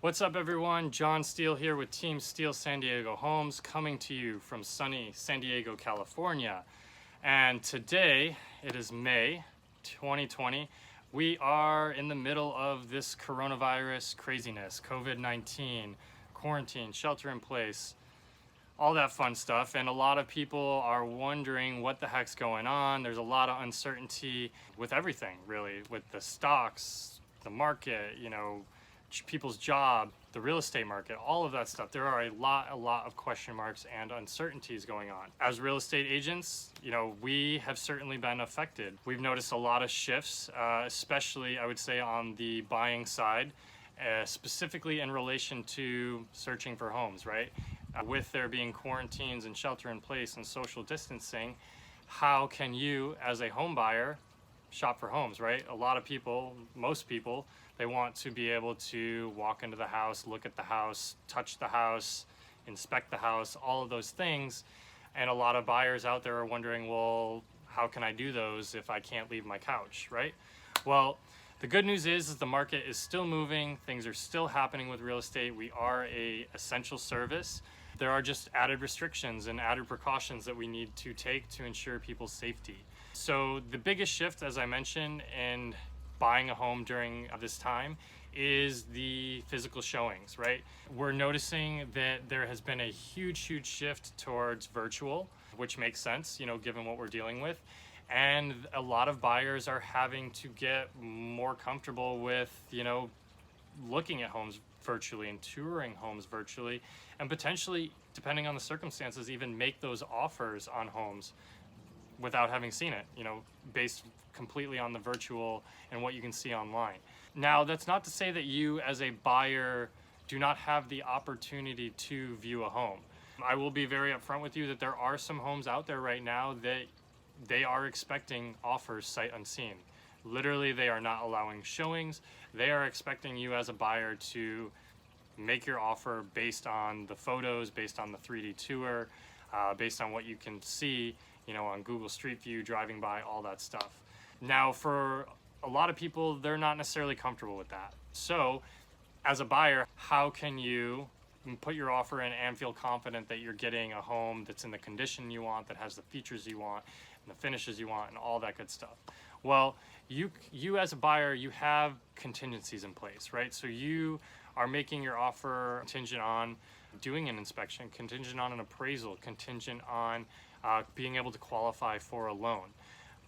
What's up everyone? John Steele here with Team Steele San Diego Homes, coming to you from sunny San Diego, California. And today, it is May 2020. We are in the middle of this coronavirus craziness, COVID-19, quarantine, shelter in place, all that fun stuff. And a lot of people are wondering what the heck's going on. There's a lot of uncertainty with everything, really, with the stocks, the market, people's job, the real estate market, all of that stuff. There are a lot of question marks and uncertainties going on. As real estate agents, we have certainly been affected. We've noticed a lot of shifts, especially I would say on the buying side, specifically in relation to searching for homes, right? With there being quarantines and shelter in place and social distancing, how can you as a home buyer shop for homes, right? A lot of people, most people, they want to be able to walk into the house, look at the house, touch the house, inspect the house, all of those things. And a lot of buyers out there are wondering, well, how can I do those if I can't leave my couch, right? Well, the good news is the market is still moving. Things are still happening with real estate. We are an essential service. There are just added restrictions and added precautions that we need to take to ensure people's safety. So the biggest shift, as I mentioned, in buying a home during this time is the physical showings, right? We're noticing that there has been a huge shift towards virtual, which makes sense, given what we're dealing with. And a lot of buyers are having to get more comfortable with, looking at homes virtually and touring homes virtually, and potentially, depending on the circumstances, even make those offers on homes without having seen it, based completely on the virtual and what you can see online. Now, that's not to say that you as a buyer do not have the opportunity to view a home. I will be very upfront with you that there are some homes out there right now that they are expecting offers sight unseen. Literally, they are not allowing showings. They are expecting you as a buyer to make your offer based on the photos, based on the 3D tour, based on what you can see, on Google Street View, driving by, all that stuff. Now, for a lot of people, they're not necessarily comfortable with that. So, as a buyer, how can you put your offer in and feel confident that you're getting a home that's in the condition you want, that has the features you want, and the finishes you want, and all that good stuff? Well, you as a buyer, you have contingencies in place, right? So you are making your offer contingent on doing an inspection, contingent on an appraisal, contingent on being able to qualify for a loan.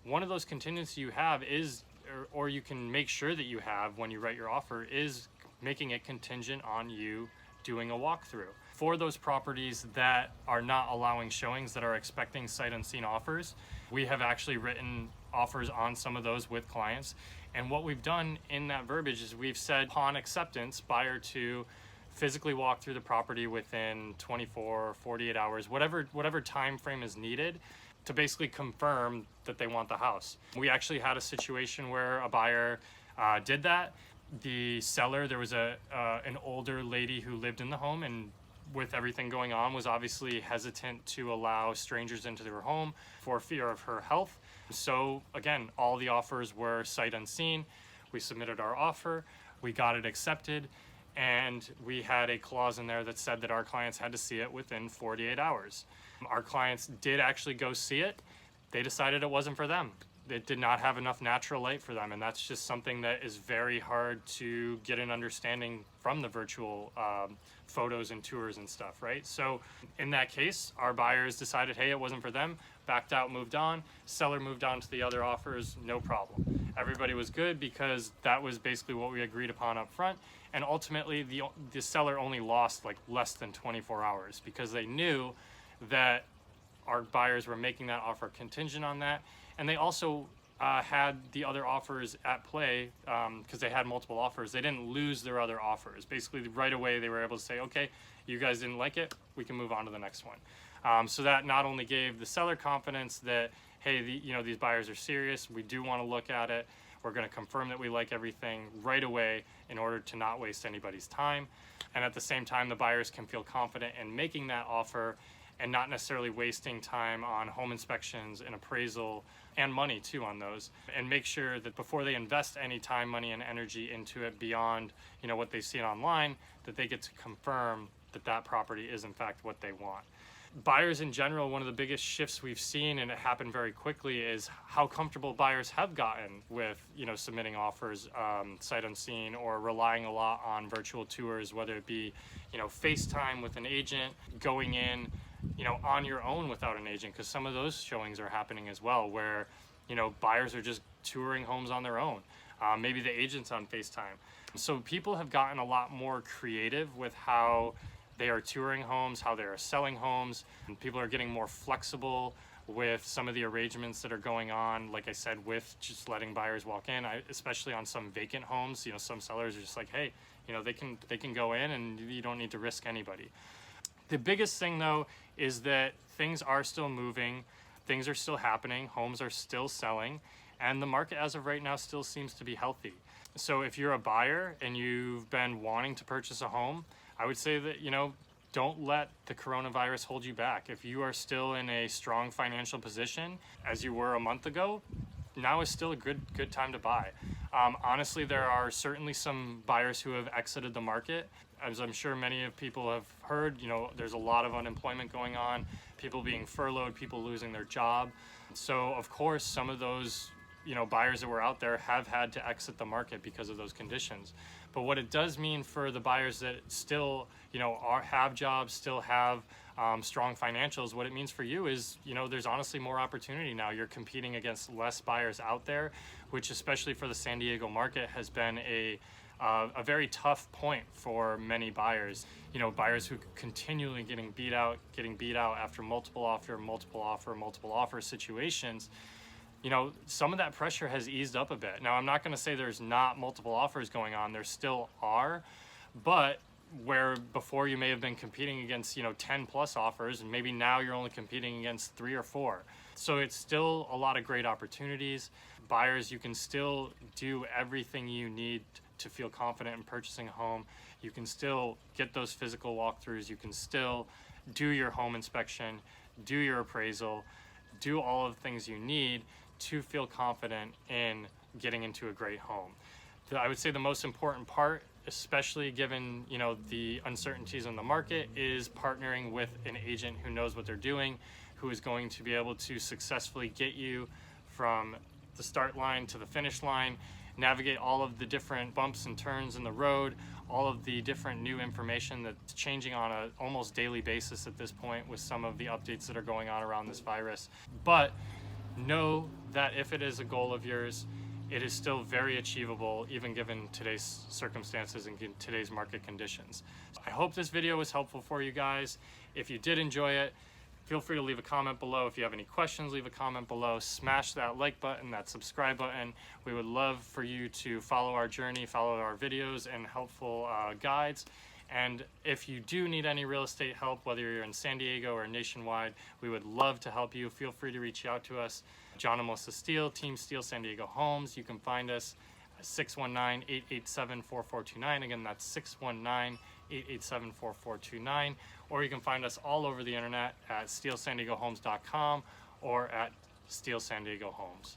One of those contingencies you have is, or you can make sure that you have when you write your offer, is making it contingent on you doing a walkthrough. For those properties that are not allowing showings, that are expecting sight unseen offers, we have actually written offers on some of those with clients. And what we've done in that verbiage is we've said, upon acceptance, buyer to physically walk through the property within 24 or 48 hours, whatever time frame is needed to basically confirm that they want the house. We actually had a situation where a buyer did that. The seller, there was an older lady who lived in the home, and with everything going on, was obviously hesitant to allow strangers into their home for fear of her health. So again, all the offers were sight unseen. We submitted our offer, we got it accepted, and we had a clause in there that said that our clients had to see it within 48 hours. Our clients did actually go see it. They decided it wasn't for them. It did not have enough natural light for them, and that's just something that is very hard to get an understanding from the virtual photos and tours and stuff, right? So in that case, our buyers decided, hey, it wasn't for them, backed out, moved on. Seller moved on to the other offers, no problem. Everybody was good because that was basically what we agreed upon up front. And ultimately, the seller only lost like less than 24 hours because they knew that our buyers were making that offer contingent on that. And they also had the other offers at play because they had multiple offers. They didn't lose their other offers. Basically, right away, they were able to say, okay, you guys didn't like it, we can move on to the next one. So that not only gave the seller confidence that, hey, these buyers are serious, we do want to look at it, we're going to confirm that we like everything right away in order to not waste anybody's time. And at the same time, the buyers can feel confident in making that offer and not necessarily wasting time on home inspections and appraisal and money too on those, and make sure that before they invest any time, money, and energy into it beyond what they see online, that they get to confirm that that property is in fact what they want. Buyers in general, one of the biggest shifts we've seen, and it happened very quickly, is how comfortable buyers have gotten with submitting offers sight unseen, or relying a lot on virtual tours, whether it be FaceTime with an agent, going in on your own without an agent, because some of those showings are happening as well, where buyers are just touring homes on their own. Maybe the agent's on FaceTime. So people have gotten a lot more creative with how they are touring homes, how they are selling homes, and people are getting more flexible with some of the arrangements that are going on, like I said, with just letting buyers walk in, especially on some vacant homes. Some sellers are just like, hey, they can go in and you don't need to risk anybody. The biggest thing though is that things are still moving, things are still happening, homes are still selling, and the market as of right now still seems to be healthy. So if you're a buyer and you've been wanting to purchase a home, I would say that, don't let the coronavirus hold you back. If you are still in a strong financial position as you were a month ago, now is still a good time to buy. Honestly, there are certainly some buyers who have exited the market. As I'm sure many of people have heard, there's a lot of unemployment going on, people being furloughed, people losing their job. So of course, some of those buyers that were out there have had to exit the market because of those conditions. But what it does mean for the buyers that still have jobs, still have strong financials, what it means for you is there's honestly more opportunity now. You're competing against less buyers out there, which especially for the San Diego market has been a very tough point for many buyers. Buyers who continually getting beat out after multiple offer situations. Some of that pressure has eased up a bit. Now, I'm not going to say there's not multiple offers going on. There still are, but where before you may have been competing against 10 plus offers, and maybe now you're only competing against 3 or 4. So it's still a lot of great opportunities. Buyers, you can still do everything you need to feel confident in purchasing a home. You can still get those physical walkthroughs. You can still do your home inspection, do your appraisal, do all of the things you need to feel confident in getting into a great home. I would say the most important part, especially given the uncertainties in the market, is partnering with an agent who knows what they're doing, who is going to be able to successfully get you from the start line to the finish line, navigate all of the different bumps and turns in the road, all of the different new information that's changing on an almost daily basis at this point with some of the updates that are going on around this virus. But know that if it is a goal of yours, it is still very achievable, even given today's circumstances and today's market conditions. I hope this video was helpful for you guys. If you did enjoy it, feel free to leave a comment below. If you have any questions, leave a comment below. Smash that like button, that subscribe button. We would love for you to follow our journey, follow our videos and helpful guides. And if you do need any real estate help, whether you're in San Diego or nationwide, we would love to help you. Feel free to reach out to us. John and Melissa Steele, Team Steele San Diego Homes. You can find us at 619-887-4429. Again, that's 619-887-4429. Or you can find us all over the internet at steelesandiegohomes.com or at Steele San Diego Homes.